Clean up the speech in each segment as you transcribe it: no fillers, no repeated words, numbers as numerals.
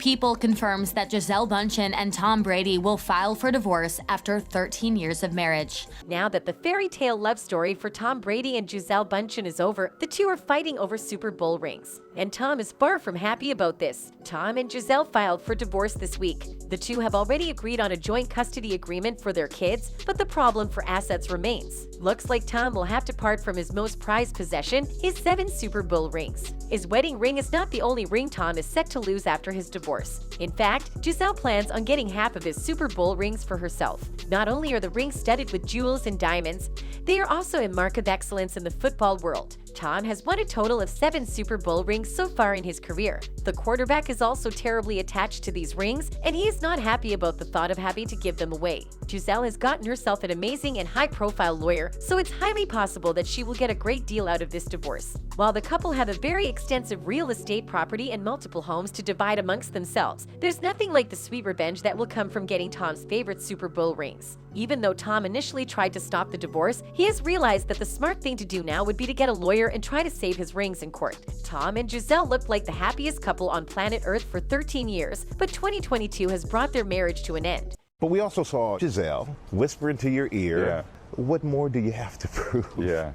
People confirms that Gisele Bündchen and Tom Brady will file for divorce after 13 years of marriage. Now that the fairy tale love story for Tom Brady and Gisele Bündchen is over, the two are fighting over Super Bowl rings. And Tom is far from happy about this. Tom and Gisele filed for divorce this week. The two have already agreed on a joint custody agreement for their kids, but the problem for assets remains. Looks like Tom will have to part from his most prized possession, his 7 Super Bowl rings. His wedding ring is not the only ring Tom is set to lose after his divorce. In fact, Gisele plans on getting half of his Super Bowl rings for herself. Not only are the rings studded with jewels and diamonds, they are also a mark of excellence in the football world. Tom has won a total of 7 Super Bowl rings so far in his career. The quarterback is also terribly attached to these rings, and he is not happy about the thought of having to give them away. Gisele has gotten herself an amazing and high-profile lawyer, so it's highly possible that she will get a great deal out of this divorce. While the couple have a very extensive real estate property and multiple homes to divide amongst themselves, there's nothing like the sweet revenge that will come from getting Tom's favorite Super Bowl rings. Even though Tom initially tried to stop the divorce, he has realized that the smart thing to do now would be to get a lawyer and try to save his rings in court. Tom and Gisele looked like the happiest couple on planet Earth for 13 years, but 2022 has brought their marriage to an end. But we also saw Gisele whisper into your ear, what more do you have to prove? Yeah.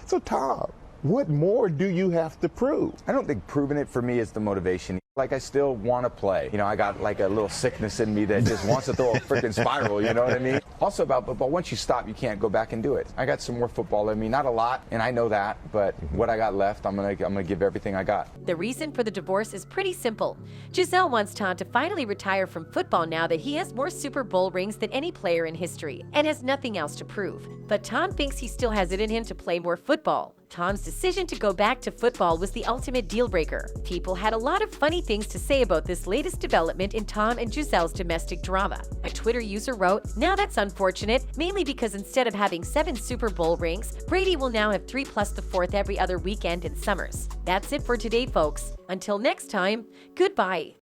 So Tom, what more do you have to prove? I don't think proving it for me is the motivation. Like, I still want to play. You know, I got like a little sickness in me that just wants to throw a freaking spiral, you know what I mean? Also about football, once you stop, you can't go back and do it. I got some more football in me, not a lot, and I know that, but what I got left, I'm gonna give everything I got. The reason for the divorce is pretty simple. Gisele wants Tom to finally retire from football now that he has more Super Bowl rings than any player in history and has nothing else to prove. But Tom thinks he still has it in him to play more football. Tom's decision to go back to football was the ultimate deal breaker. People had a lot of funny things to say about this latest development in Tom and Gisele's domestic drama. A Twitter user wrote, "Now that's unfortunate, mainly because instead of having 7 Super Bowl rings, Brady will now have 3 plus the 4th every other weekend in summers." That's it for today, folks. Until next time, goodbye.